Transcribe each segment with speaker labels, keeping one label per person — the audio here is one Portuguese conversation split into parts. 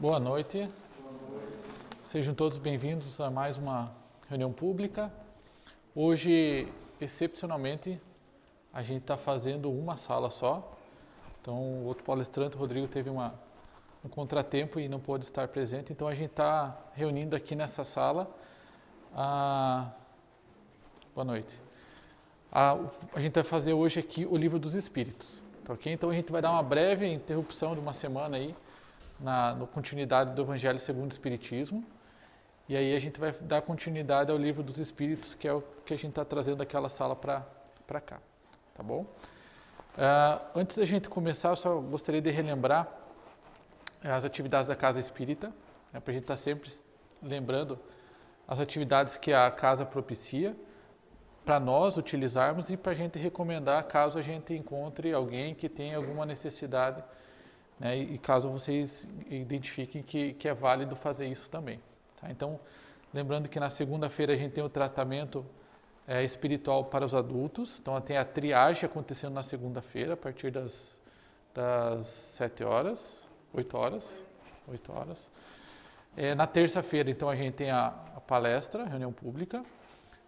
Speaker 1: Boa noite. Sejam todos bem-vindos a mais uma reunião pública. Hoje, excepcionalmente, a gente está fazendo uma sala só. Então, o outro palestrante, Rodrigo, teve um contratempo e não pôde estar presente. Então, a gente está reunindo aqui nessa sala. Boa noite. A gente vai fazer hoje aqui o Livro dos Espíritos. Tá, ok? Então, a gente vai dar uma breve interrupção de uma semana aí, na continuidade do Evangelho segundo o Espiritismo. E aí a gente vai dar continuidade ao Livro dos Espíritos, que é o que a gente está trazendo daquela sala para cá. Tá bom? Antes da gente começar, eu só gostaria de relembrar as atividades da Casa Espírita, né, para a gente estar sempre lembrando as atividades que a Casa propicia, para nós utilizarmos e para a gente recomendar caso a gente encontre alguém que tenha alguma necessidade, né, e caso vocês identifiquem que é válido fazer isso também. Tá? Então, lembrando que na segunda-feira a gente tem o tratamento espiritual para os adultos. Então, tem a triagem acontecendo na segunda-feira, a partir das 7 horas, 8 horas. Na terça-feira, então, a gente tem a palestra, reunião pública.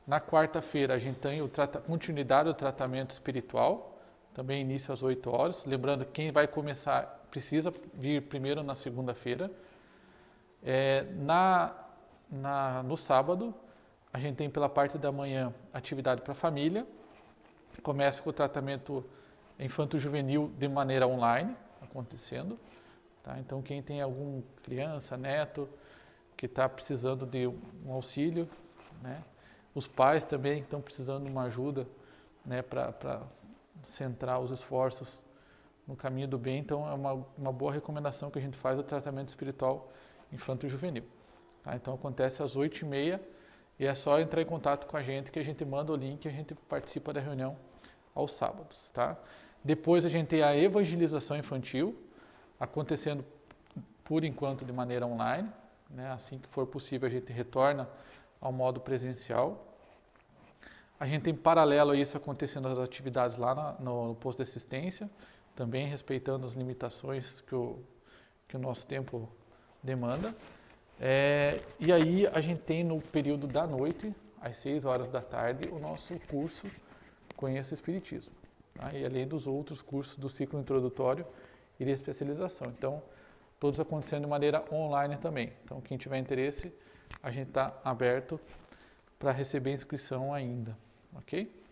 Speaker 1: Na quarta-feira, a gente tem continuidade do tratamento espiritual, também início às 8 horas. Lembrando que quem vai começar precisa vir primeiro na segunda-feira. No sábado, a gente tem pela parte da manhã atividade para a família. Começa com o tratamento infanto-juvenil de maneira online, acontecendo. Tá? Então, quem tem alguma criança, neto, que está precisando de um auxílio, né? Os pais também estão precisando de uma ajuda, né, para centrar os esforços no caminho do bem. Então, é uma boa recomendação que a gente faz do tratamento espiritual infanto-juvenil. Tá? Então, acontece às 8h30 e é só entrar em contato com a gente que a gente manda o link e a gente participa da reunião aos sábados. Tá? Depois, a gente tem a evangelização infantil, acontecendo, por enquanto, de maneira online. Né? Assim que for possível, a gente retorna ao modo presencial. A gente tem paralelo a isso acontecendo as atividades lá no posto de assistência, também respeitando as limitações que o nosso tempo demanda. E aí a gente tem no período da noite, às 6 horas da tarde, o nosso curso Conheça o Espiritismo. Tá? E além dos outros cursos do ciclo introdutório e de especialização. Então, todos acontecendo de maneira online também. Então, quem tiver interesse, a gente está aberto para receber inscrição ainda. Ok?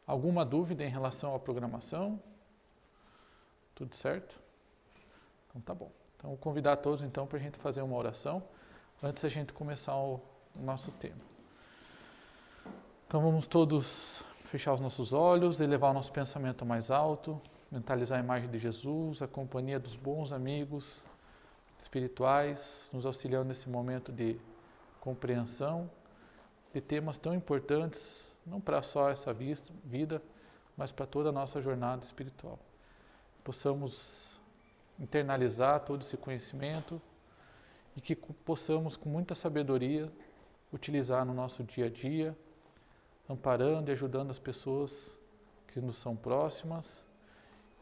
Speaker 1: Alguma dúvida em relação à programação? Tudo certo? Então tá bom. Então vou convidar todos então para a gente fazer uma oração antes da gente começar o nosso tema. Então vamos todos fechar os nossos olhos, elevar o nosso pensamento mais alto, mentalizar a imagem de Jesus, a companhia dos bons amigos espirituais, nos auxiliando nesse momento de compreensão de temas tão importantes, não para só essa vida, mas para toda a nossa jornada espiritual. Possamos internalizar todo esse conhecimento e que possamos, com muita sabedoria, utilizar no nosso dia a dia, amparando e ajudando as pessoas que nos são próximas.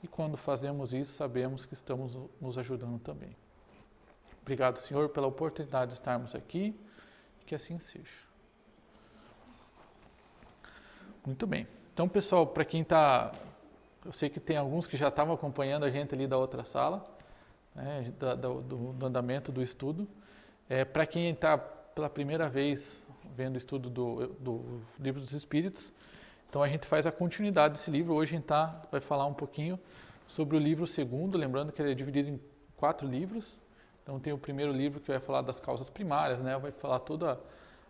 Speaker 1: E quando fazemos isso, sabemos que estamos nos ajudando também. Obrigado, Senhor, pela oportunidade de estarmos aqui. Que assim seja. Muito bem. Então, pessoal, para quem está... Eu sei que tem alguns que já estavam acompanhando a gente ali da outra sala, né, do andamento do estudo. Para quem está pela primeira vez vendo o estudo do Livro dos Espíritos, então a gente faz a continuidade desse livro. Hoje a gente vai falar um pouquinho sobre o livro segundo, lembrando que ele é dividido em 4 livros. Então tem o primeiro livro que vai falar das causas primárias, né? Vai falar toda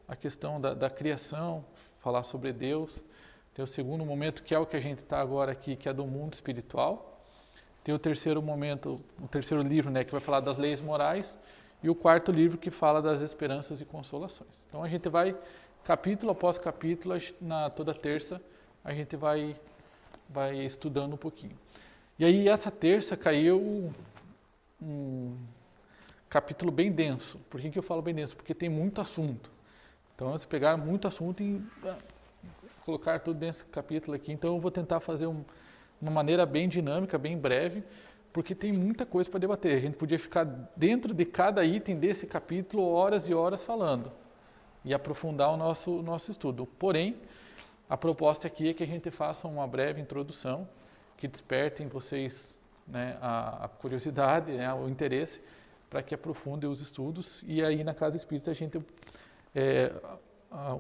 Speaker 1: a questão da criação, falar sobre Deus. Tem o segundo momento, que é o que a gente está agora aqui, que é do mundo espiritual. Tem o terceiro momento, o terceiro livro, né, que vai falar das leis morais. E o quarto livro que fala das esperanças e consolações. Então a gente vai, capítulo após capítulo, toda terça, a gente vai estudando um pouquinho. E aí essa terça caiu um capítulo bem denso. Por que eu falo bem denso? Porque tem muito assunto. Então eles pegaram muito assunto e colocaram tudo nesse capítulo aqui. Então eu vou tentar fazer uma maneira bem dinâmica, bem breve, porque tem muita coisa para debater. A gente podia ficar dentro de cada item desse capítulo horas e horas falando e aprofundar o nosso estudo. Porém, a proposta aqui é que a gente faça uma breve introdução que desperte em vocês, né, a curiosidade, né, o interesse, para que aprofundem os estudos e aí na Casa Espírita a gente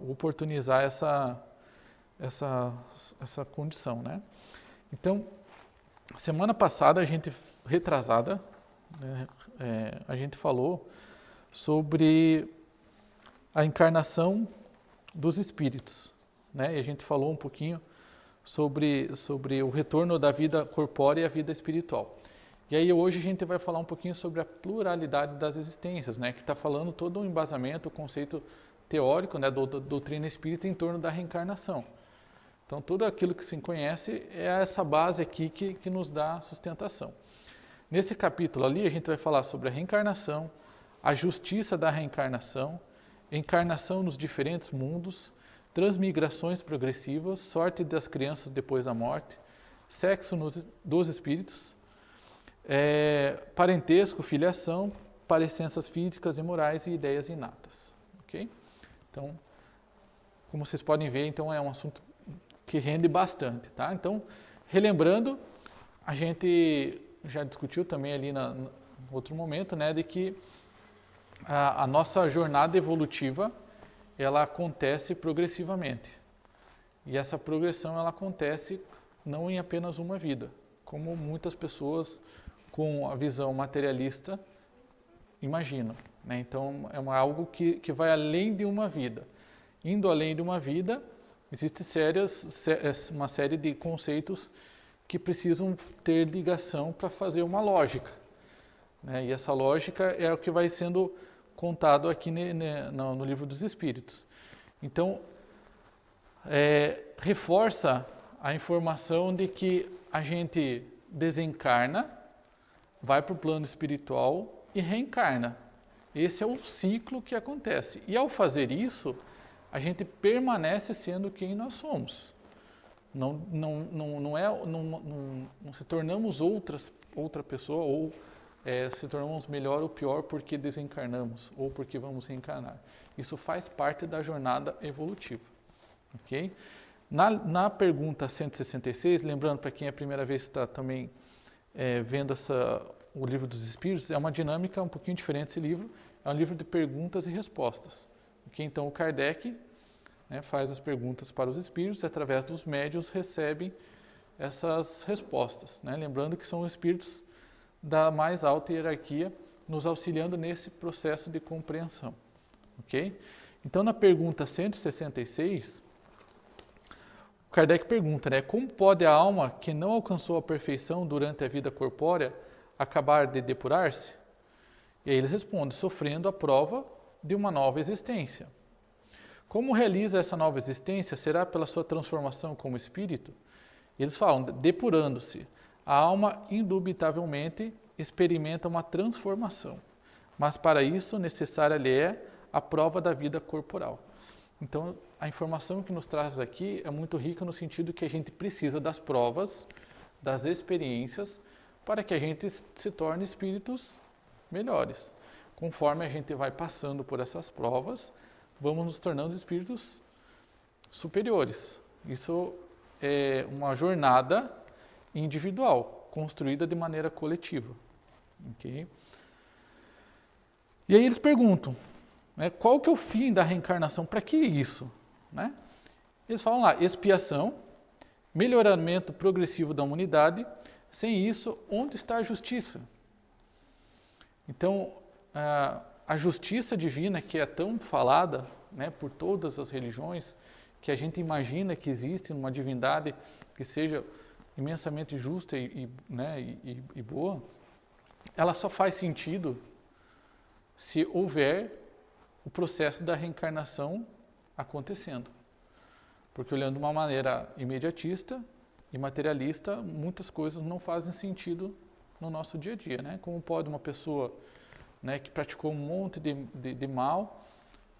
Speaker 1: oportunizar essa condição, né? Então, semana passada, retrasada, né, a gente falou sobre a encarnação dos espíritos, né? E a gente falou um pouquinho sobre o retorno da vida corpórea e a vida espiritual. E aí hoje a gente vai falar um pouquinho sobre a pluralidade das existências, né? Que está falando todo um embasamento, o conceito teórico, né, da doutrina espírita em torno da reencarnação. Então, tudo aquilo que se conhece é essa base aqui que nos dá sustentação. Nesse capítulo ali, a gente vai falar sobre a reencarnação, a justiça da reencarnação, encarnação nos diferentes mundos, transmigrações progressivas, sorte das crianças depois da morte, sexo dos espíritos, parentesco, filiação, parecenças físicas e morais e ideias inatas. Ok? Então, como vocês podem ver, então é um assunto que rende bastante, tá? Então, relembrando, a gente já discutiu também ali em outro momento, né, de que a nossa jornada evolutiva, ela acontece progressivamente. E essa progressão, ela acontece não em apenas uma vida, como muitas pessoas com a visão materialista imaginam, né? Então, é algo que vai além de uma vida. Indo além de uma vida, existe uma série de conceitos que precisam ter ligação para fazer uma lógica, né? E essa lógica é o que vai sendo contado aqui no Livro dos Espíritos. Então, reforça a informação de que a gente desencarna, vai para o plano espiritual e reencarna. Esse é o ciclo que acontece. E ao fazer isso, a gente permanece sendo quem nós somos. Não se tornamos outra pessoa ou se tornamos melhor ou pior porque desencarnamos ou porque vamos reencarnar. Isso faz parte da jornada evolutiva. Okay? Na pergunta 166, lembrando para quem é a primeira vez que está também vendo o Livro dos Espíritos, é uma dinâmica um pouquinho diferente esse livro, é um livro de perguntas e respostas. Okay? Então o Kardec, né, faz as perguntas para os espíritos e através dos médiuns recebem essas respostas, né? Lembrando que são espíritos da mais alta hierarquia nos auxiliando nesse processo de compreensão. Okay? Então na pergunta 166, o Kardec pergunta, né, como pode a alma que não alcançou a perfeição durante a vida corpórea acabar de depurar-se? E aí ele responde, sofrendo a prova de uma nova existência. Como realiza essa nova existência? Será pela sua transformação como espírito? Eles falam, depurando-se. A alma, indubitavelmente, experimenta uma transformação, mas para isso necessária lhe é a prova da vida corporal. Então, a informação que nos traz aqui é muito rica no sentido que a gente precisa das provas, das experiências, para que a gente se torne espíritos melhores. Conforme a gente vai passando por essas provas, vamos nos tornando espíritos superiores. Isso é uma jornada individual, construída de maneira coletiva. Okay? E aí eles perguntam, né, qual que é o fim da reencarnação? Para que isso? Né? Eles falam lá, expiação, melhoramento progressivo da humanidade, sem isso, onde está a justiça? Então, a justiça divina que é tão falada, né, por todas as religiões, que a gente imagina que existe uma divindade que seja imensamente justa e boa, ela só faz sentido se houver o processo da reencarnação acontecendo. Porque olhando de uma maneira imediatista e materialista, muitas coisas não fazem sentido no nosso dia a dia, né? Como pode uma pessoa, né, que praticou um monte de mal,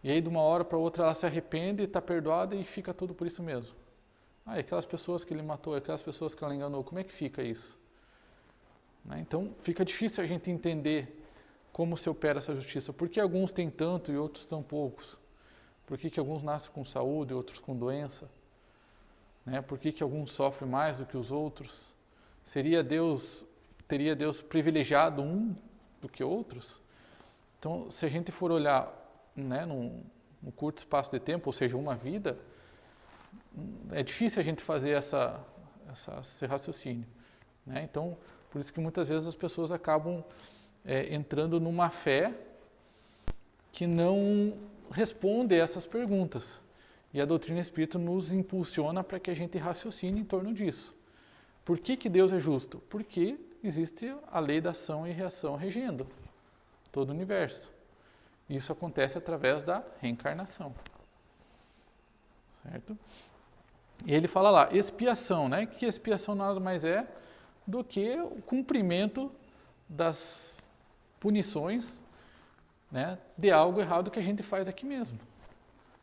Speaker 1: e aí de uma hora para outra ela se arrepende, está perdoada e fica tudo por isso mesmo. E aquelas pessoas que ele matou, aquelas pessoas que ela enganou, como é que fica isso? né? Então, fica difícil a gente entender como se opera essa justiça. Por que alguns têm tanto e outros tão poucos? Por que alguns nascem com saúde e outros com doença? Né? Por que alguns sofrem mais do que os outros? Teria Deus privilegiado um do que outros? Então, se a gente for olhar, né, num curto espaço de tempo, ou seja, uma vida, é difícil a gente fazer esse raciocínio, né? Então, por isso que muitas vezes as pessoas acabam entrando numa fé que não responde a essas perguntas. E a doutrina espírita nos impulsiona para que a gente raciocine em torno disso. Por que Deus é justo? Porque existe a lei da ação e reação regendo todo o universo. Isso acontece através da reencarnação. Certo? E ele fala lá, expiação, né? Que expiação nada mais é do que o cumprimento das punições, né, de algo errado que a gente faz aqui mesmo.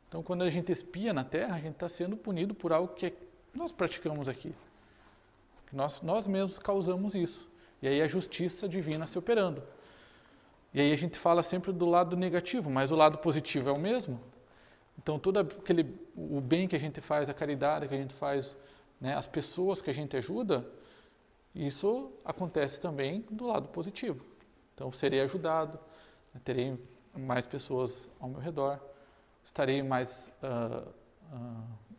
Speaker 1: Então, quando a gente expia na Terra, a gente está sendo punido por algo que nós praticamos aqui. Que nós mesmos causamos isso. E aí a justiça divina se operando. E aí a gente fala sempre do lado negativo, mas o lado positivo é o mesmo. Então, todo o bem que a gente faz, a caridade que a gente faz, né, as pessoas que a gente ajuda, isso acontece também do lado positivo. Então, serei ajudado, terei mais pessoas ao meu redor, estarei mais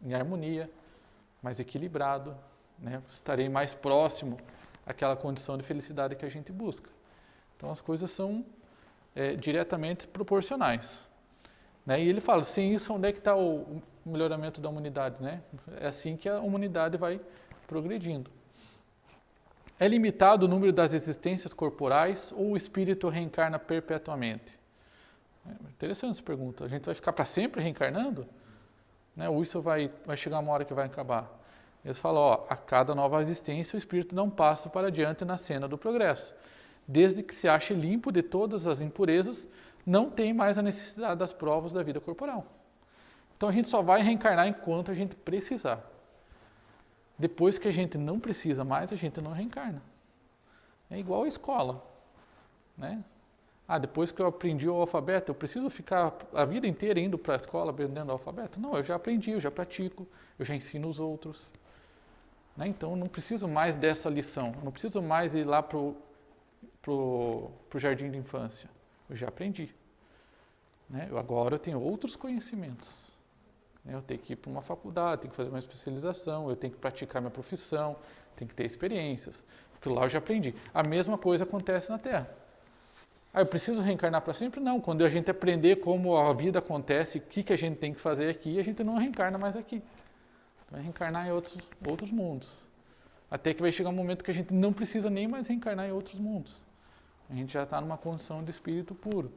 Speaker 1: em harmonia, mais equilibrado, né? Estarei mais próximo àquela condição de felicidade que a gente busca. Então, as coisas são diretamente proporcionais. Né? E ele fala, sem isso, onde é que está o melhoramento da humanidade? Né? É assim que a humanidade vai progredindo. É limitado o número das existências corporais ou o espírito reencarna perpetuamente? Interessante essa pergunta. A gente vai ficar para sempre reencarnando? Né? Ou isso vai chegar uma hora que vai acabar? Eles falam, a cada nova existência o espírito dá um passo para adiante na cena do progresso. Desde que se ache limpo de todas as impurezas, não tem mais a necessidade das provas da vida corporal. Então a gente só vai reencarnar enquanto a gente precisar. Depois que a gente não precisa mais, a gente não reencarna. É igual a escola, né? Depois que eu aprendi o alfabeto, eu preciso ficar a vida inteira indo para a escola aprendendo o alfabeto? Não, eu já aprendi, eu já pratico, eu já ensino os outros. Né? Então, eu não preciso mais dessa lição, não preciso mais ir lá para o jardim de infância. Eu já aprendi. Né? Agora eu tenho outros conhecimentos. Eu tenho que ir para uma faculdade, tenho que fazer uma especialização, eu tenho que praticar minha profissão, tenho que ter experiências. Porque lá eu já aprendi. A mesma coisa acontece na Terra. Eu preciso reencarnar para sempre? Não. Quando a gente aprender como a vida acontece, o que a gente tem que fazer aqui, a gente não reencarna mais aqui. Vai reencarnar em outros mundos. Até que vai chegar um momento que a gente não precisa nem mais reencarnar em outros mundos. A gente já está numa condição de espírito puro.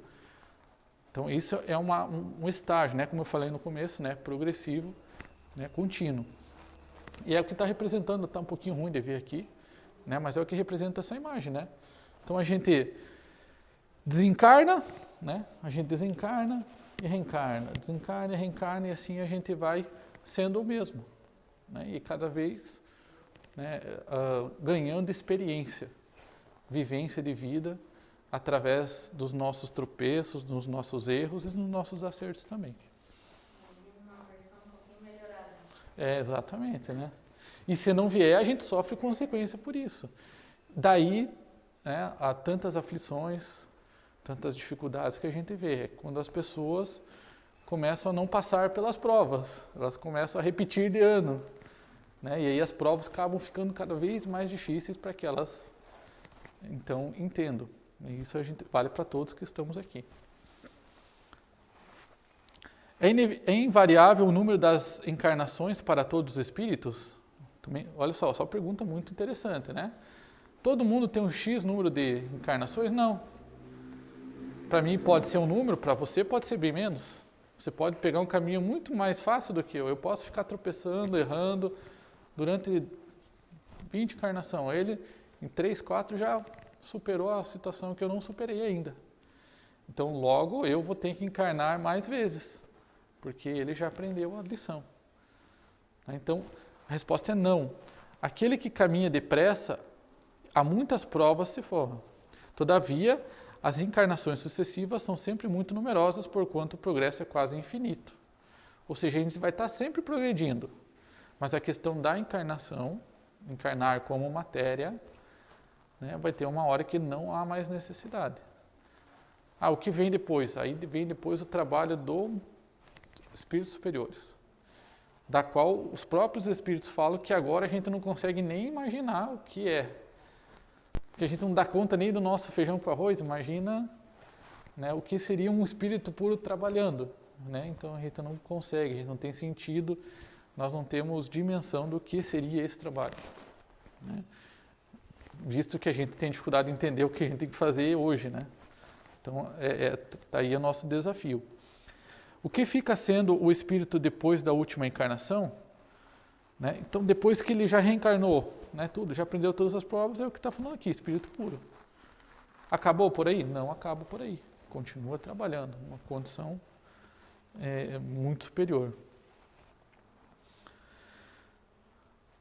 Speaker 1: Então, isso é um estágio, né? Como eu falei no começo, né? Progressivo, né? Contínuo. E é o que está representando, está um pouquinho ruim de ver aqui, né? Mas é o que representa essa imagem, né? Então, a gente desencarna, né? A gente desencarna e reencarna, desencarna e reencarna, e assim a gente vai sendo o mesmo, né? E cada vez, né, ganhando experiência, vivência de vida, através dos nossos tropeços, dos nossos erros e dos nossos acertos também.
Speaker 2: Uma versão um pouquinho melhorada.
Speaker 1: Exatamente, né? E se não vier, a gente sofre consequência por isso. Daí, né, há tantas aflições, tantas dificuldades que a gente vê. Quando as pessoas começam a não passar pelas provas, elas começam a repetir de ano. Né? E aí as provas acabam ficando cada vez mais difíceis para que elas, então, entendam. E isso a gente vale para todos que estamos aqui. É invariável o número das encarnações para todos os espíritos? Também, olha só pergunta muito interessante, né? Todo mundo tem um X número de encarnações? Não. Para mim pode ser um número, para você pode ser bem menos. Você pode pegar um caminho muito mais fácil do que eu. Eu posso ficar tropeçando, errando durante 20 encarnações. Ele, em 3, 4, já superou a situação que eu não superei ainda. Então, logo, eu vou ter que encarnar mais vezes, porque ele já aprendeu a lição. Então, a resposta é não. Aquele que caminha depressa, há muitas provas se forram. Todavia, as reencarnações sucessivas são sempre muito numerosas, porquanto o progresso é quase infinito. Ou seja, a gente vai estar sempre progredindo. Mas a questão da encarnação, encarnar como matéria, né, vai ter uma hora que não há mais necessidade. O que vem depois? Aí vem depois o trabalho dos espíritos superiores, da qual os próprios espíritos falam que agora a gente não consegue nem imaginar o que é. Porque a gente não dá conta nem do nosso feijão com arroz, imagina, né, o que seria um espírito puro trabalhando. Né? Então a gente não consegue, a gente não tem sentido, nós não temos dimensão do que seria esse trabalho. Né? Visto que a gente tem dificuldade de entender o que a gente tem que fazer hoje. Né? Então tá aí o nosso desafio. O que fica sendo o espírito depois da última encarnação? Né? Então depois que ele já reencarnou, né, tudo, já aprendeu todas as provas, é o que está falando aqui, espírito puro. Acabou por aí? Não acaba por aí. Continua trabalhando, uma condição muito superior.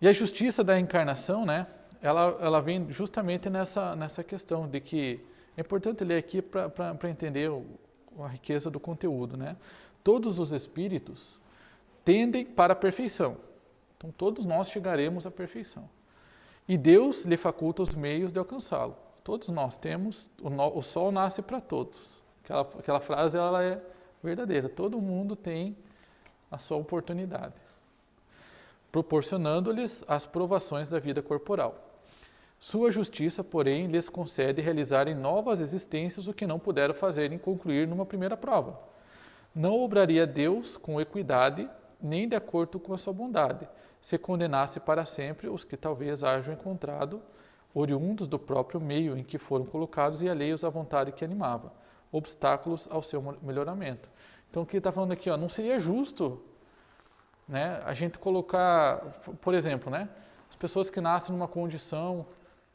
Speaker 1: E a justiça da encarnação, né, ela vem justamente nessa questão de que é importante ler aqui para entender a riqueza do conteúdo. Né? Todos os espíritos tendem para a perfeição. Então todos nós chegaremos à perfeição. E Deus lhe faculta os meios de alcançá-lo. Todos nós temos, o sol nasce para todos. Aquela frase ela é verdadeira. Todo mundo tem a sua oportunidade, proporcionando-lhes as provações da vida corporal. Sua justiça, porém, lhes concede realizar em novas existências o que não puderam fazer em concluir numa primeira prova. Não obraria Deus com equidade, nem de acordo com a sua bondade, se condenasse para sempre os que talvez hajam encontrado, oriundos do próprio meio em que foram colocados e alheios à vontade que animava, obstáculos ao seu melhoramento. Então, o que ele está falando aqui, não seria justo, né, a gente colocar, por exemplo, né, as pessoas que nascem numa condição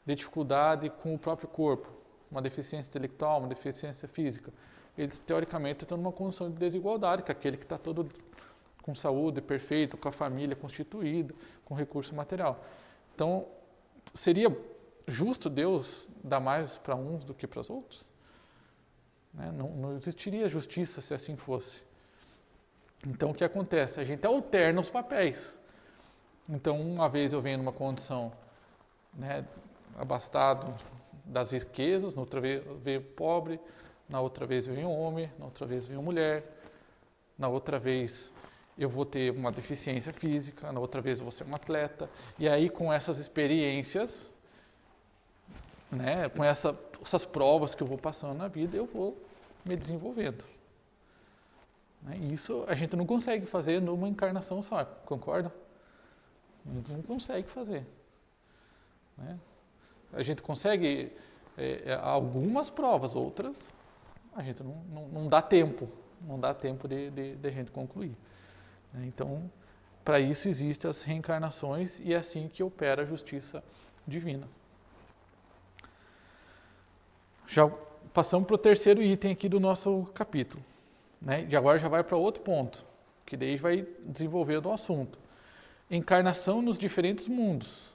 Speaker 1: de dificuldade com o próprio corpo, uma deficiência intelectual, uma deficiência física, eles teoricamente estão numa condição de desigualdade, que aquele que está todo com saúde perfeita, com a família constituída, com recurso material. Então, seria justo Deus dar mais para uns do que para os outros? Né? Não existiria justiça se assim fosse. Então, o que acontece? A gente alterna os papéis. Então, uma vez eu venho numa condição, né, abastado das riquezas, na outra vez eu venho pobre, na outra vez eu venho homem, na outra vez eu venho mulher, na outra vez eu vou ter uma deficiência física, na outra vez eu vou ser um atleta. E aí, com essas experiências, né, com essas provas que eu vou passando na vida, eu vou me desenvolvendo. Isso a gente não consegue fazer numa encarnação só, concorda? Não consegue fazer. Né? A gente consegue algumas provas, outras a gente não dá tempo, de a gente concluir. Então, para isso existem as reencarnações e é assim que opera a justiça divina. Já passamos para o terceiro item aqui do nosso capítulo. Né? E agora já vai para outro ponto, que daí vai desenvolvendo o assunto. Encarnação nos diferentes mundos.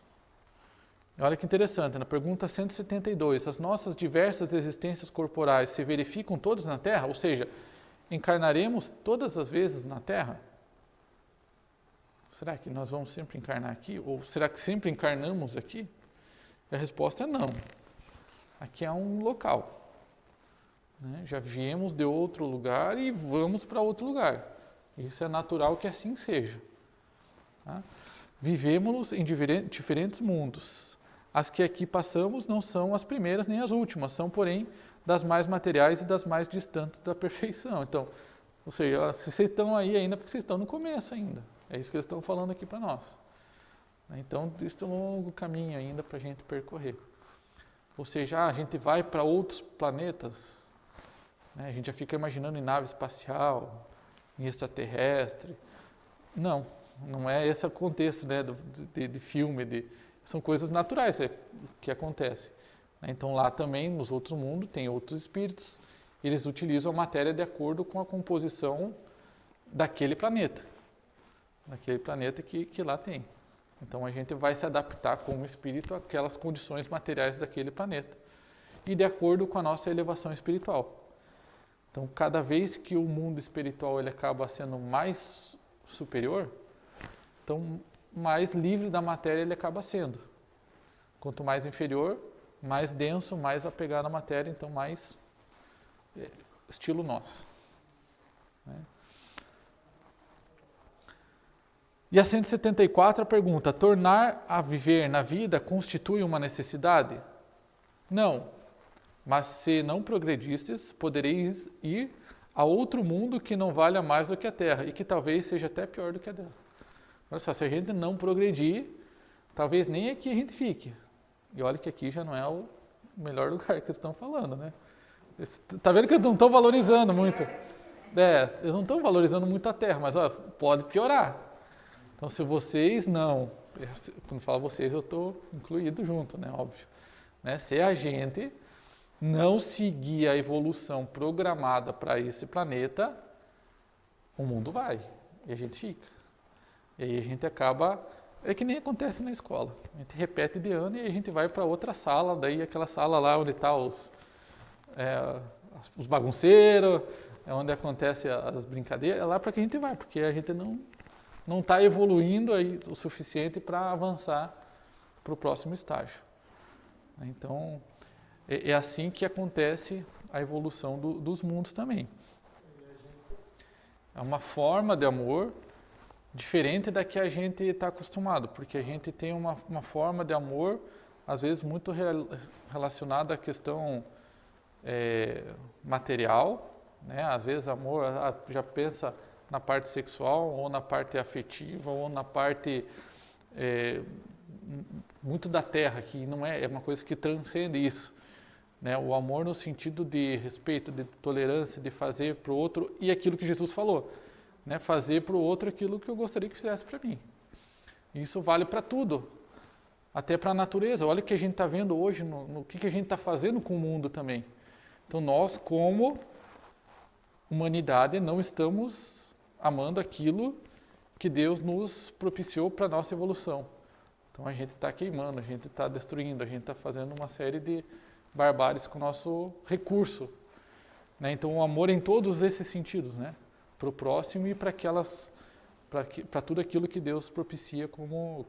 Speaker 1: Olha que interessante, na pergunta 172, as nossas diversas existências corporais se verificam todas na Terra? Ou seja, encarnaremos todas as vezes na Terra? Será que nós vamos sempre encarnar aqui? Ou será que sempre encarnamos aqui? E a resposta é não. Aqui é um local. Né? Já viemos de outro lugar e vamos para outro lugar. Isso é natural que assim seja. Tá? Vivemos em diferentes mundos. As que aqui passamos não são as primeiras nem as últimas, são, porém, das mais materiais e das mais distantes da perfeição. Então, ou seja, se vocês estão aí ainda, porque vocês estão no começo ainda. É isso que eles estão falando aqui para nós. Então, existe um longo caminho ainda para a gente percorrer. Ou seja, a gente vai para outros planetas, né? A gente já fica imaginando em nave espacial, em extraterrestre. Não é esse o contexto, né, de filme, são coisas naturais que acontecem. Então lá também, nos outros mundos, tem outros espíritos, e eles utilizam a matéria de acordo com a composição daquele planeta que lá tem. Então a gente vai se adaptar como espírito àquelas condições materiais daquele planeta e de acordo com a nossa elevação espiritual. Então, cada vez que o mundo espiritual ele acaba sendo mais superior, então mais livre da matéria ele acaba sendo. Quanto mais inferior, mais denso, mais apegado à matéria, então mais estilo nosso. Né? E a 174 a pergunta: tornar a viver na vida constitui uma necessidade? Não. Mas se não progredistes, podereis ir a outro mundo que não valha mais do que a Terra e que talvez seja até pior do que a Terra. Olha só, se a gente não progredir, talvez nem aqui a gente fique. E olha que aqui já não é o melhor lugar que eles estão falando, né? Está vendo que eles não estão valorizando muito? Eles não estão valorizando muito a Terra, mas ó, pode piorar. Então, se vocês não... Quando falo vocês, eu estou incluído junto, né? Óbvio. Né? Se a gente não seguir a evolução programada para esse planeta, o mundo vai e a gente fica. E aí a gente acaba, é que nem acontece na escola, a gente repete de ano e a gente vai para outra sala, daí aquela sala lá onde está os bagunceiros, é onde acontece as brincadeiras, é lá para que a gente vai, porque a gente não está evoluindo aí o suficiente para avançar para o próximo estágio. Então, é assim que acontece a evolução dos mundos também. É uma forma de amor diferente da que a gente está acostumado, porque a gente tem uma forma de amor, às vezes, muito relacionada à questão material, né? Às vezes, amor já pensa na parte sexual, ou na parte afetiva, ou na parte muito da terra, que não é uma coisa que transcende isso. Né? O amor no sentido de respeito, de tolerância, de fazer para o outro, e aquilo que Jesus falou, né? Fazer para o outro aquilo que eu gostaria que fizesse para mim. Isso vale para tudo, até para a natureza. Olha o que a gente está vendo hoje, no que a gente está fazendo com o mundo também. Então nós, como humanidade, não estamos amando aquilo que Deus nos propiciou para a nossa evolução. Então a gente está queimando, a gente está destruindo, a gente está fazendo uma série de barbáries com o nosso recurso. Né? Então o amor em todos esses sentidos, né? Para o próximo e para tudo aquilo que Deus propicia como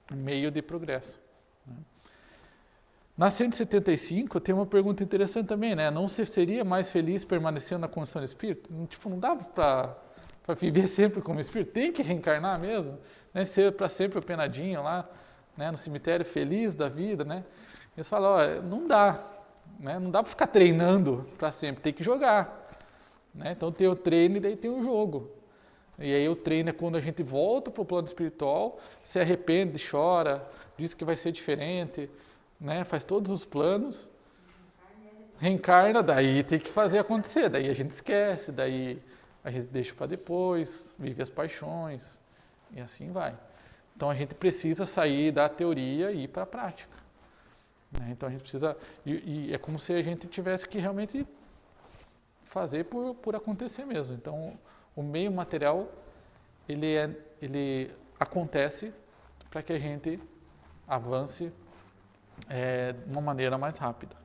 Speaker 1: meio de progresso. Né? Na 175 tem uma pergunta interessante também, né? Não seria mais feliz permanecendo na condição de espírito? Tipo, não dá para viver sempre como espírito? Tem que reencarnar mesmo? Né? Ser para sempre o penadinho lá, né? No cemitério feliz da vida, né? Eles falam, não dá, né? Não dá para ficar treinando para sempre, tem que jogar. Né? Então tem o treino e daí tem o jogo. E aí o treino é quando a gente volta para o plano espiritual, se arrepende, chora, diz que vai ser diferente, né? Faz todos os planos, reencarna, daí tem que fazer acontecer, daí a gente esquece, daí a gente deixa para depois, vive as paixões e assim vai. Então a gente precisa sair da teoria e ir para a prática. Né? Então a gente precisa, e é como se a gente tivesse que realmente fazer por acontecer mesmo. Então, o meio material, ele acontece para que a gente avance de uma maneira mais rápida.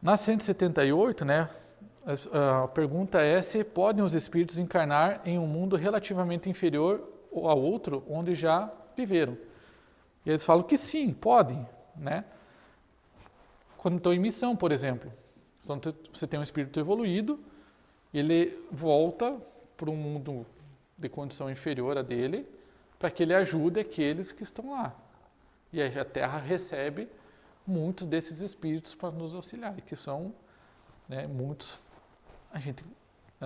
Speaker 1: Na 178, né, a pergunta é se podem os espíritos encarnar em um mundo relativamente inferior ao outro onde já viveram. E eles falam que sim, podem, né? Quando estão em missão, por exemplo. Então, você tem um espírito evoluído, ele volta para um mundo de condição inferior a dele, para que ele ajude aqueles que estão lá. E aí a Terra recebe muitos desses espíritos para nos auxiliar, que são, né, muitos, a gente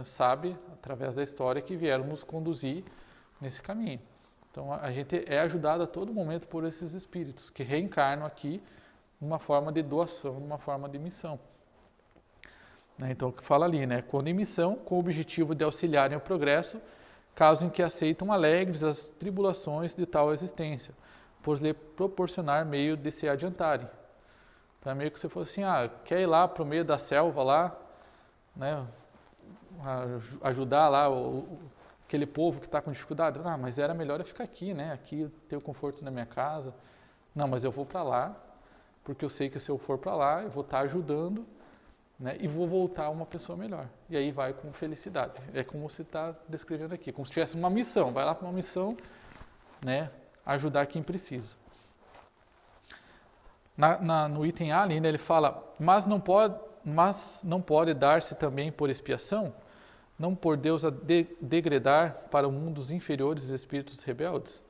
Speaker 1: sabe, através da história, que vieram nos conduzir nesse caminho. Então, a gente é ajudado a todo momento por esses espíritos, que reencarnam aqui numa forma de doação, numa forma de missão. Então, o que fala ali, né? Quando em missão, com o objetivo de auxiliarem o progresso, caso em que aceitam alegres as tribulações de tal existência, por lhe proporcionar meio de se adiantarem. Então, é meio que você fosse assim, quer ir lá para o meio da selva lá, né? Ajudar lá aquele povo que está com dificuldade, mas era melhor eu ficar aqui, né? Aqui ter o conforto na minha casa. Não, mas eu vou para lá, porque eu sei que se eu for para lá, eu vou estar ajudando, né? E vou voltar uma pessoa melhor. E aí vai com felicidade. É como você está descrevendo aqui, como se tivesse uma missão. Vai lá para uma missão, né? Ajudar quem precisa. No item A, ainda ele fala, mas não pode dar-se também por expiação, não por Deus a degradar para o mundo dos inferiores espíritos rebeldes.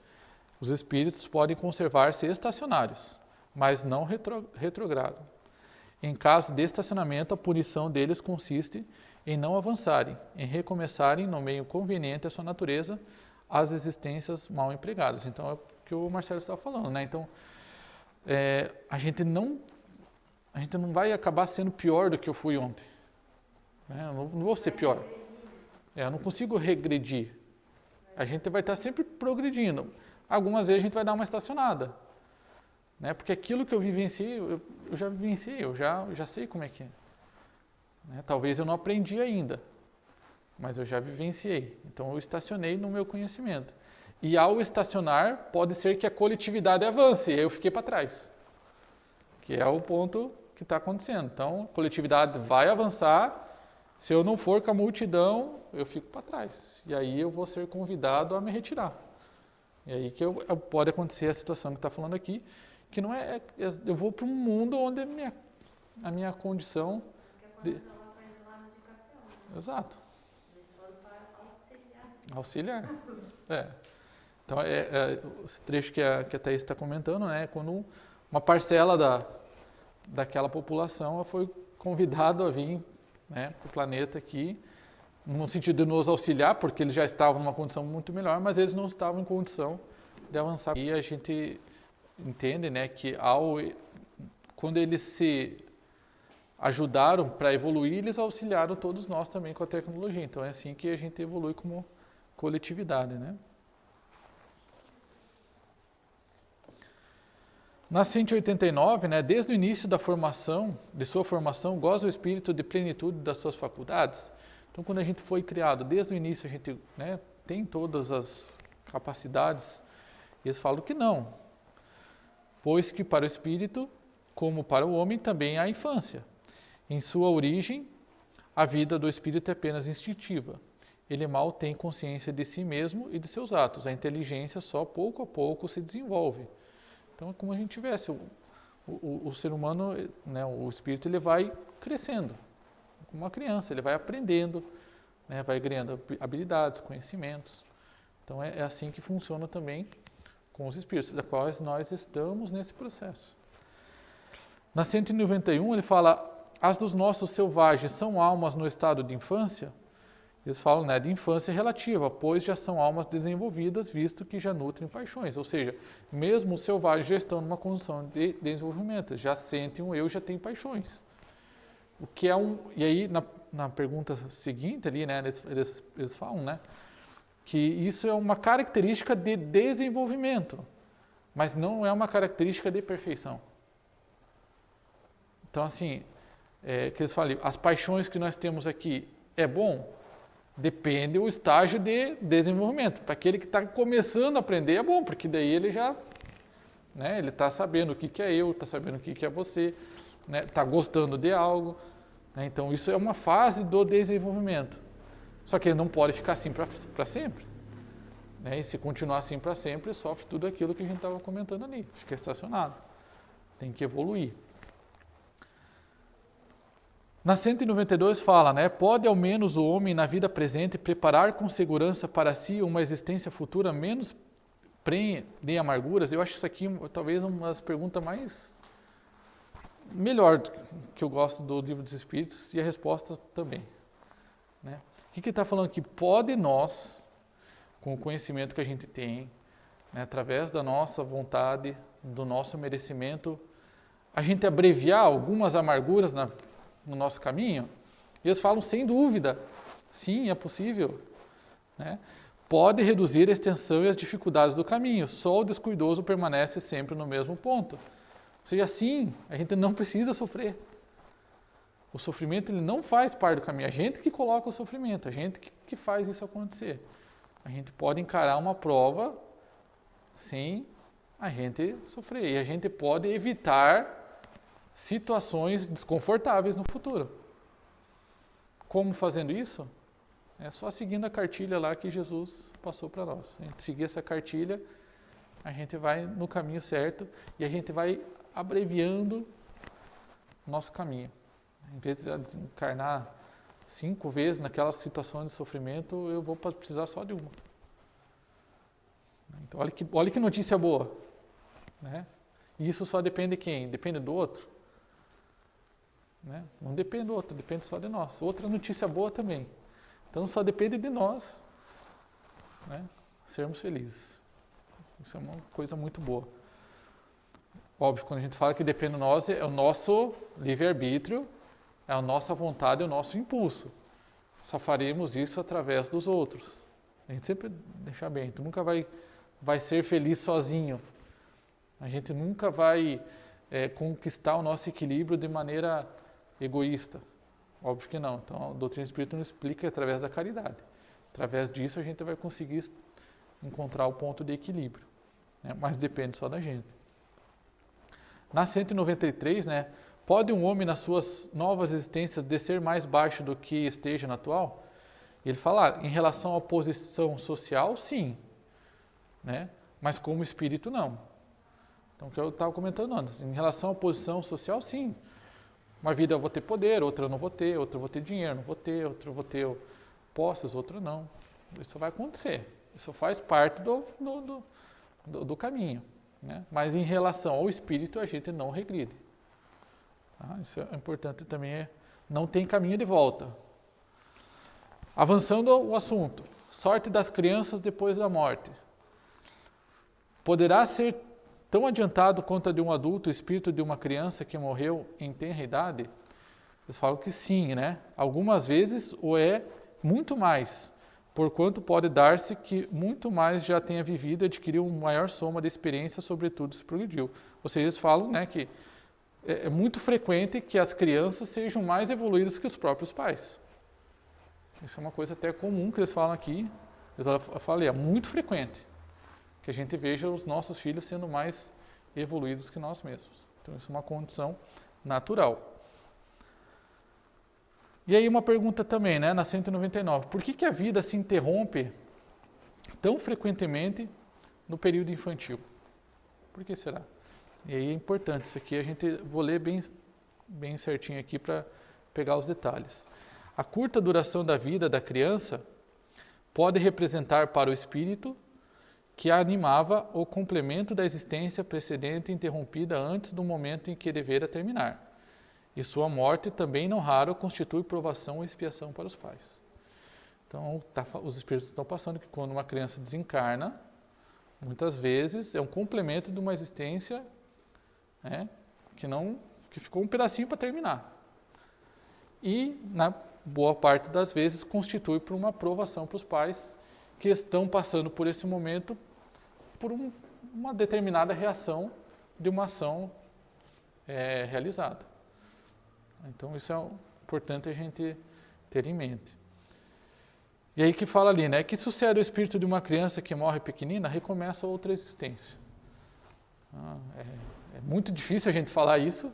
Speaker 1: Os espíritos podem conservar-se estacionários, mas não retrogradam. Em caso de estacionamento, a punição deles consiste em não avançarem, em recomeçarem no meio conveniente à sua natureza as existências mal empregadas. Então, é o que o Marcelo estava falando, né? Então, a gente não vai acabar sendo pior do que eu fui ontem. Né? Eu não vou ser pior. Eu não consigo regredir. A gente vai estar sempre progredindo. Algumas vezes a gente vai dar uma estacionada. Né? Porque aquilo que eu vivenciei, eu já vivenciei, eu já sei como é que é. Né? Talvez eu não aprendi ainda, mas eu já vivenciei. Então eu estacionei no meu conhecimento. E ao estacionar, pode ser que a coletividade avance, e aí eu fiquei para trás. Que é o ponto que está acontecendo. Então, a coletividade vai avançar, se eu não for com a multidão, eu fico para trás. E aí eu vou ser convidado a me retirar. E aí que pode acontecer a situação que está falando aqui, que não é... Eu vou para um mundo onde a minha condição... Exato. Auxiliar. Então, esse trecho que a Thaís está comentando, né, quando uma parcela daquela população foi convidada a vir, né, para o planeta aqui, no sentido de nos auxiliar, porque eles já estavam numa condição muito melhor, mas eles não estavam em condição de avançar. E a gente entende, né, que quando eles se ajudaram para evoluir, eles auxiliaram todos nós também com a tecnologia. Então é assim que a gente evolui como coletividade, né? Na 189, né, desde o início de sua formação, goza o espírito de plenitude das suas faculdades. Então, quando a gente foi criado, desde o início a gente, né, tem todas as capacidades. Eles falam que não, pois que para o espírito, como para o homem, também há infância. Em sua origem, a vida do espírito é apenas instintiva. Ele mal tem consciência de si mesmo e de seus atos. A inteligência só pouco a pouco se desenvolve. Então, é como a gente tivesse o ser humano, né, o espírito, ele vai crescendo. Como uma criança, ele vai aprendendo, né, vai ganhando habilidades, conhecimentos. Então, é assim que funciona também com os espíritos, da quais nós estamos nesse processo. Na 191, ele fala, as dos nossos selvagens são almas no estado de infância? Eles falam, né, de infância relativa, pois já são almas desenvolvidas, visto que já nutrem paixões. Ou seja, mesmo os selvagens já estão numa condição de desenvolvimento, já sentem um eu, já têm paixões. O que é e aí, na pergunta seguinte ali, né, eles falam, né, que isso é uma característica de desenvolvimento, mas não é uma característica de perfeição. Então, assim, que eles falam, as paixões que nós temos aqui é bom? Depende do estágio de desenvolvimento. Para aquele que está começando a aprender é bom, porque daí ele já, né, ele está sabendo o que é eu, está sabendo o que é você, né, está gostando de algo. Né, então isso é uma fase do desenvolvimento. Só que ele não pode ficar assim para sempre. Né, e se continuar assim para sempre, sofre tudo aquilo que a gente estava comentando ali, fica estacionado. Tem que evoluir. Na 192 fala, né, pode ao menos o homem na vida presente preparar com segurança para si uma existência futura menos prenhe de amarguras? Eu acho isso aqui talvez uma das perguntas mais melhor que eu gosto do Livro dos Espíritos, e a resposta também. Né? O que ele está falando aqui? Pode nós, com o conhecimento que a gente tem, né, através da nossa vontade, do nosso merecimento, a gente abreviar algumas amarguras no nosso caminho? E eles falam, sem dúvida, sim, é possível. Né? Pode reduzir a extensão e as dificuldades do caminho, só o descuidoso permanece sempre no mesmo ponto. Ou seja, sim, a gente não precisa sofrer. O sofrimento ele não faz parte do caminho, a gente que coloca o sofrimento, a gente que faz isso acontecer. A gente pode encarar uma prova sem a gente sofrer. E a gente pode evitar situações desconfortáveis no futuro. Como fazendo isso? É só seguindo a cartilha lá que Jesus passou para nós. A gente seguir essa cartilha, a gente vai no caminho certo e a gente vai abreviando o nosso caminho. Em vez de desencarnar 5 vezes naquela situação de sofrimento, eu vou precisar só de uma. Então, olha que notícia boa. Né? E isso só depende de quem? Depende do outro? Né? Não depende do outro, depende só de nós. Outra notícia boa também. Então só depende de nós, né, sermos felizes. Isso é uma coisa muito boa. Óbvio, quando a gente fala que depende de nós, é o nosso livre-arbítrio, é a nossa vontade, é o nosso impulso. Só faremos isso através dos outros. A gente sempre deixa bem, tu nunca vai ser feliz sozinho. A gente nunca vai conquistar o nosso equilíbrio de maneira egoísta. Óbvio que não. Então, a doutrina espírita nos explica através da caridade. Através disso, a gente vai conseguir encontrar o ponto de equilíbrio. Né? Mas depende só da gente. Na 193, né, pode um homem, nas suas novas existências, descer mais baixo do que esteja na atual? Ele fala, em relação à posição social, sim. Né? Mas como espírito, não. Então, o que eu estava comentando antes. Em relação à posição social, sim. Uma vida eu vou ter poder, outra eu não vou ter, outra eu vou ter dinheiro, não vou ter, outra eu vou ter posses, outra não. Isso vai acontecer. Isso faz parte do caminho. Né? Mas em relação ao espírito, a gente não regride. Tá? Isso é importante também, não tem caminho de volta. Avançando o assunto. Sorte das crianças depois da morte. Poderá ser tão adiantado quanto a de um adulto o espírito de uma criança que morreu em tenra idade? Eles falam que sim, né? Algumas vezes o é muito mais, porquanto pode dar-se que muito mais já tenha vivido e adquiriu uma maior soma de experiência, sobretudo se progrediu. Ou seja, eles falam, né, que é muito frequente que as crianças sejam mais evoluídas que os próprios pais. Isso é uma coisa até comum que eles falam aqui. Eu falei, é muito frequente que a gente veja os nossos filhos sendo mais evoluídos que nós mesmos. Então, isso é uma condição natural. E aí uma pergunta também, né, na 199. Por que a vida se interrompe tão frequentemente no período infantil? Por que será? E aí é importante, isso aqui vou ler bem certinho aqui para pegar os detalhes. A curta duração da vida da criança pode representar para o espírito que a animava o complemento da existência precedente interrompida antes do momento em que devera terminar. E sua morte também não raro constitui provação ou expiação para os pais. Então, os espíritos estão passando que quando uma criança desencarna, muitas vezes é um complemento de uma existência, né, que ficou um pedacinho para terminar. E, na boa parte das vezes, constitui por uma provação para os pais que estão passando por esse momento por uma determinada reação de uma ação realizada. Então, isso é importante a gente ter em mente. E aí que fala ali, né? Que sucede ao espírito de uma criança que morre pequenina, recomeça outra existência. É muito difícil a gente falar isso,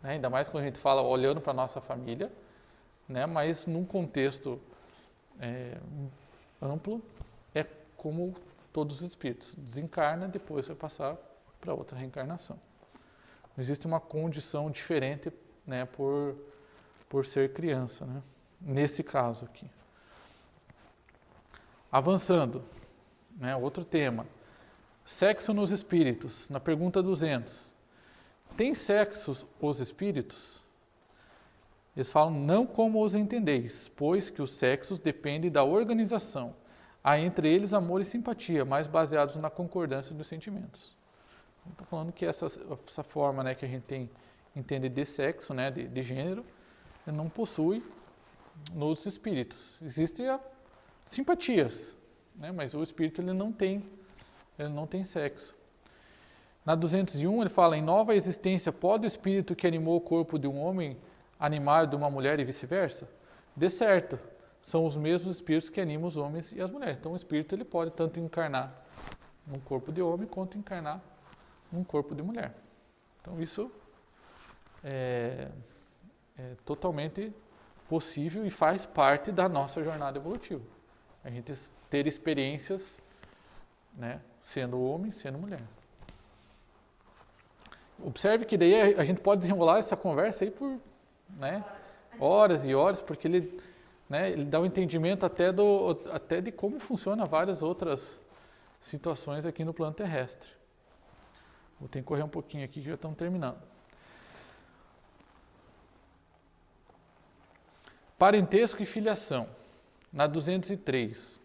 Speaker 1: né? Ainda mais quando a gente fala olhando para a nossa família, né? Mas num contexto amplo, é como todos os espíritos. Desencarna, depois vai passar para outra reencarnação. Não existe uma condição diferente, né, por ser criança, né? Nesse caso aqui. Avançando, né, outro tema. Sexo nos espíritos, na pergunta 200. Tem sexos os espíritos? Eles falam, não como os entendeis, pois que os sexos dependem da organização. Há entre eles amor e simpatia, mais baseados na concordância dos sentimentos. Estou falando que essa forma, né, que a gente entende de sexo, né, de gênero, não possui nos espíritos. Existem simpatias, né, mas o espírito ele não tem sexo. Na 201 ele fala, em nova existência pode o espírito que animou o corpo de um homem animar de uma mulher e vice-versa? De certo, são os mesmos espíritos que animam os homens e as mulheres. Então o espírito ele pode tanto encarnar num corpo de homem quanto encarnar num corpo de mulher. Então isso é totalmente possível e faz parte da nossa jornada evolutiva. A gente ter experiências, né, sendo homem, sendo mulher. Observe que daí a gente pode desenrolar essa conversa aí por, né, horas e horas, porque ele, né, ele dá um entendimento até de como funciona várias outras situações aqui no plano terrestre. Vou ter que correr um pouquinho aqui que já estamos terminando. Parentesco e filiação, na 203.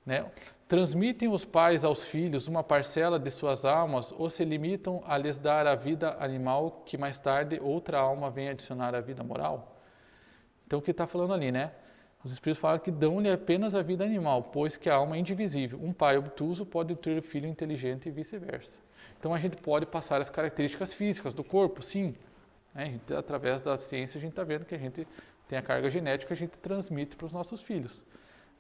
Speaker 1: Né? Transmitem os pais aos filhos uma parcela de suas almas ou se limitam a lhes dar a vida animal que mais tarde outra alma vem adicionar à vida moral? Então o que está falando ali, né? Os espíritos falam que dão-lhe apenas a vida animal, pois que a alma é indivisível. Um pai obtuso pode ter filho inteligente e vice-versa. Então a gente pode passar as características físicas do corpo, sim. Né? A gente, através da ciência a gente está vendo que a gente tem a carga genética, a gente transmite para os nossos filhos.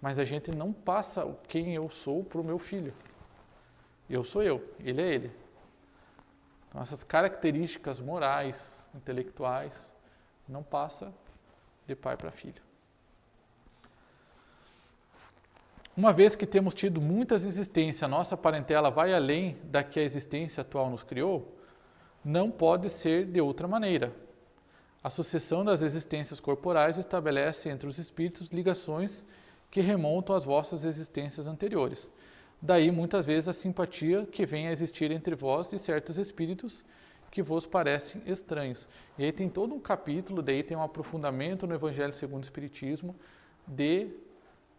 Speaker 1: Mas a gente não passa quem eu sou para o meu filho. Eu sou eu, ele é ele. Então essas características morais, intelectuais, não passa de pai para filho. Uma vez que temos tido muitas existências, a nossa parentela vai além da que a existência atual nos criou, não pode ser de outra maneira. A sucessão das existências corporais estabelece entre os espíritos ligações que remontam às vossas existências anteriores. Daí, muitas vezes, a simpatia que vem a existir entre vós e certos espíritos que vos parecem estranhos. E aí tem todo um capítulo, daí tem um aprofundamento no Evangelho segundo o Espiritismo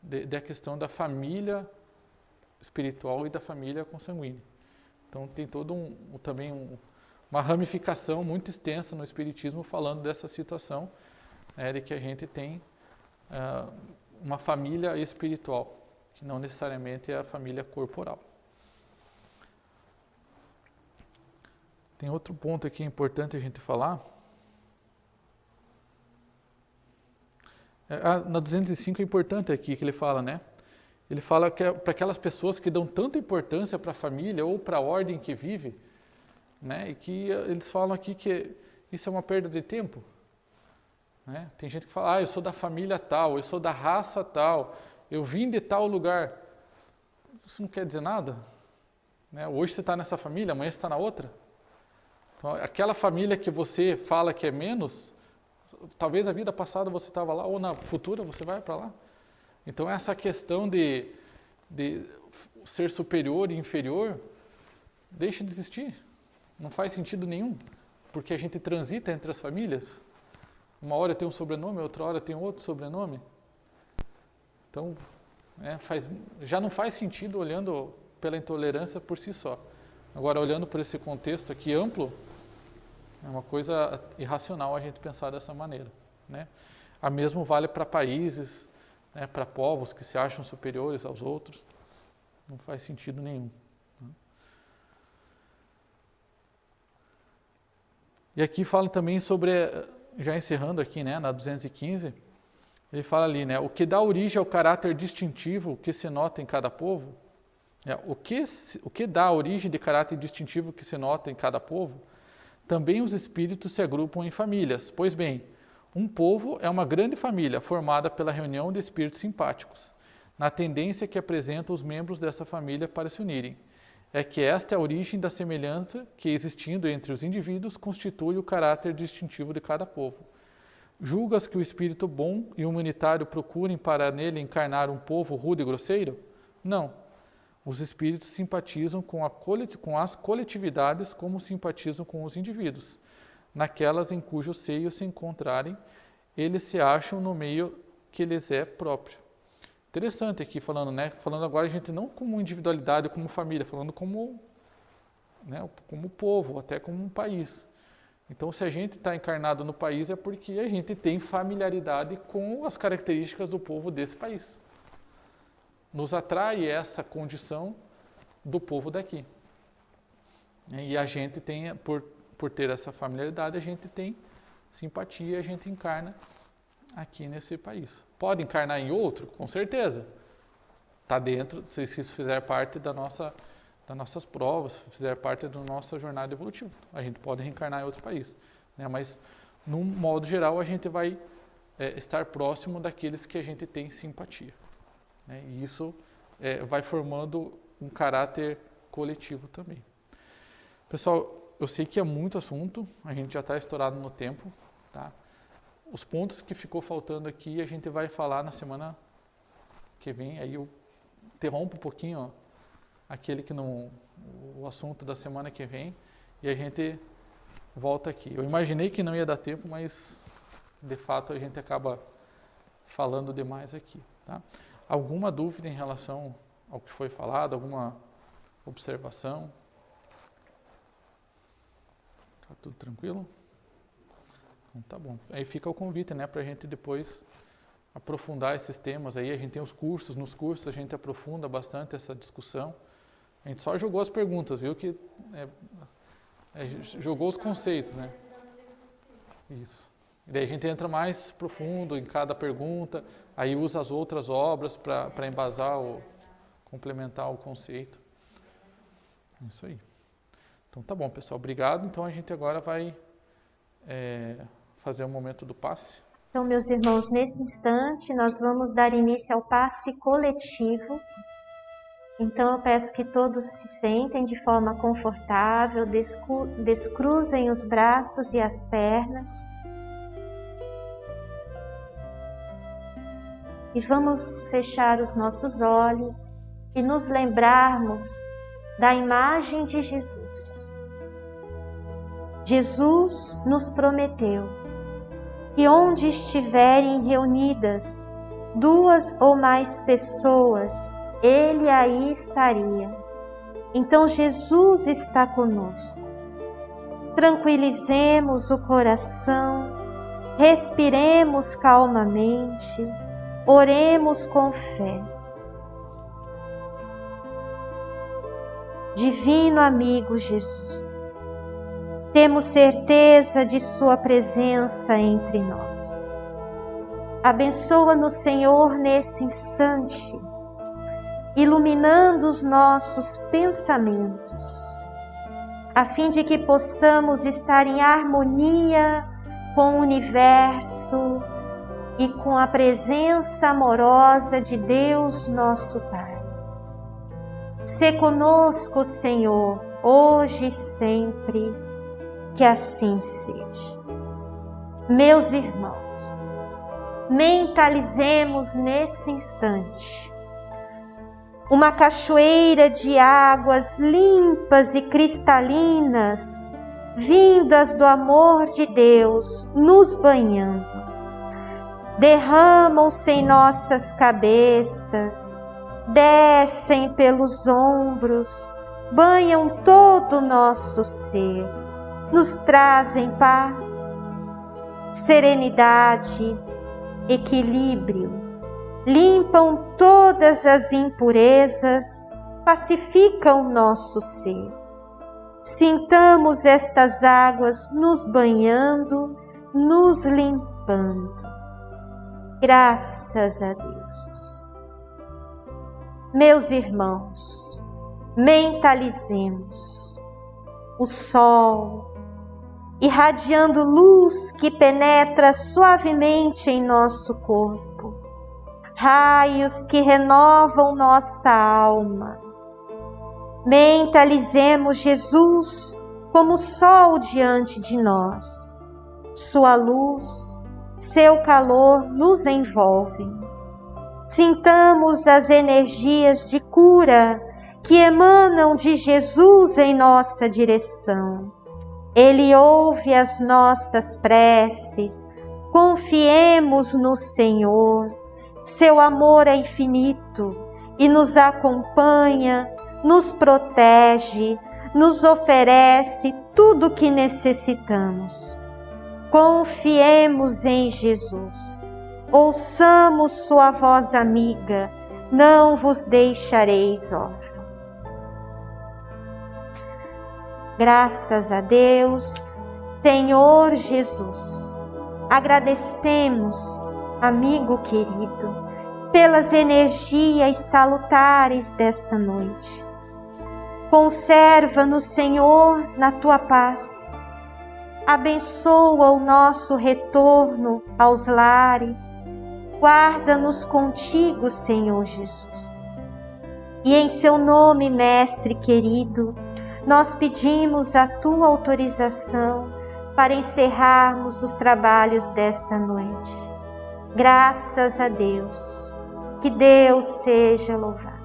Speaker 1: da questão da família espiritual e da família consanguínea. Então tem todo uma ramificação muito extensa no Espiritismo falando dessa situação, de que a gente tem uma família espiritual, que não necessariamente é a família corporal. Tem outro ponto aqui importante a gente falar. Na 205 é importante aqui que ele fala, né? Ele fala que para aquelas pessoas que dão tanta importância para a família ou para a ordem que vive, né? E que eles falam aqui que isso é uma perda de tempo. Né? Tem gente que fala, eu sou da família tal, eu sou da raça tal, eu vim de tal lugar. Isso não quer dizer nada. Né? Hoje você está nessa família, amanhã você está na outra. Então, aquela família que você fala que é menos, talvez a vida passada você estava lá, ou na futura você vai para lá. Então, essa questão de ser superior e inferior, deixe de existir. Não faz sentido nenhum, porque a gente transita entre as famílias. Uma hora tem um sobrenome, outra hora tem outro sobrenome. Então, já não faz sentido olhando pela intolerância por si só. Agora, olhando por esse contexto aqui amplo, é uma coisa irracional a gente pensar dessa maneira. Né? A mesmo vale para países, né, para povos que se acham superiores aos outros. Não faz sentido nenhum. E aqui fala também sobre, já encerrando aqui, né, na 215, ele fala ali, né, o que dá origem ao caráter distintivo que se nota em cada povo, o que dá origem de caráter distintivo que se nota em cada povo, também os espíritos se agrupam em famílias. Pois bem, um povo é uma grande família formada pela reunião de espíritos simpáticos, na tendência que apresentam os membros dessa família para se unirem. É que esta é a origem da semelhança que, existindo entre os indivíduos, constitui o caráter distintivo de cada povo. Julgas que o espírito bom e humanitário procurem para nele encarnar um povo rude e grosseiro? Não. Os espíritos simpatizam com as coletividades como simpatizam com os indivíduos. Naquelas em cujo seio se encontrarem, eles se acham no meio que lhes é próprio. Interessante aqui falando, né? Falando agora a gente não como individualidade, como família, falando como, né, como povo, até como um país. Então, se a gente está encarnado no país é porque a gente tem familiaridade com as características do povo desse país. Nos atrai essa condição do povo daqui. E a gente tem, por ter essa familiaridade, a gente tem simpatia, a gente encarna aqui nesse país. Pode encarnar em outro? Com certeza. Está dentro, se isso fizer parte das nossas provas, se fizer parte da nossa jornada evolutiva. A gente pode reencarnar em outro país, né? Mas, num modo geral, a gente vai estar próximo daqueles que a gente tem simpatia, né? E isso vai formando um caráter coletivo também. Pessoal, eu sei que é muito assunto, a gente já está estourado no tempo, tá? Os pontos que ficou faltando aqui a gente vai falar na semana que vem, aí eu interrompo um pouquinho, ó, aquele que não, o assunto da semana que vem, e a gente volta aqui. Eu imaginei que não ia dar tempo, mas de fato a gente acaba falando demais aqui, tá? Alguma dúvida em relação ao que foi falado, alguma observação? Tá tudo tranquilo? Então tá bom. Aí fica o convite, né, para a gente depois aprofundar esses temas aí. A gente tem os cursos, nos cursos a gente aprofunda bastante essa discussão. A gente só jogou as perguntas, viu, que jogou os conceitos, né? Isso. E daí a gente entra mais profundo em cada pergunta, aí usa as outras obras para embasar, complementar o conceito. Isso aí. Então tá bom, pessoal. Obrigado. Então a gente agora vai fazer o momento do passe.
Speaker 3: Então, meus irmãos, nesse instante nós vamos dar início ao passe coletivo. Então eu peço que todos se sentem de forma confortável, descruzem os braços e as pernas. E vamos fechar os nossos olhos e nos lembrarmos da imagem de Jesus. Jesus nos prometeu que onde estiverem reunidas 2 ou mais pessoas, Ele aí estaria. Então Jesus está conosco. Tranquilizemos o coração, respiremos calmamente, oremos com fé. Divino amigo Jesus, temos certeza de Sua presença entre nós. Abençoa-nos, Senhor, nesse instante, iluminando os nossos pensamentos, a fim de que possamos estar em harmonia com o universo e com a presença amorosa de Deus, nosso Pai. Sê conosco, Senhor, hoje e sempre, que assim seja. Meus irmãos, mentalizemos nesse instante uma cachoeira de águas limpas e cristalinas, vindas do amor de Deus, nos banhando. Derramam-se em nossas cabeças, descem pelos ombros, banham todo o nosso ser, nos trazem paz, serenidade, equilíbrio, limpam todas as impurezas, pacificam nosso ser. Sintamos estas águas nos banhando, nos limpando. Graças a Deus. Meus irmãos, mentalizemos o sol, irradiando luz que penetra suavemente em nosso corpo, raios que renovam nossa alma. Mentalizemos Jesus como sol diante de nós. Sua luz, seu calor nos envolvem. Sintamos as energias de cura que emanam de Jesus em nossa direção. Ele ouve as nossas preces, confiemos no Senhor. Seu amor é infinito e nos acompanha, nos protege, nos oferece tudo o que necessitamos. Confiemos em Jesus. Ouçamos sua voz amiga, não vos deixareis órfãos. Graças a Deus, Senhor Jesus, agradecemos amigo querido, pelas energias salutares desta noite. Conserva-nos, Senhor, na tua paz. Abençoa o nosso retorno aos lares. Guarda-nos contigo, Senhor Jesus. E em seu nome, Mestre querido, nós pedimos a tua autorização para encerrarmos os trabalhos desta noite. Graças a Deus. Que Deus seja louvado.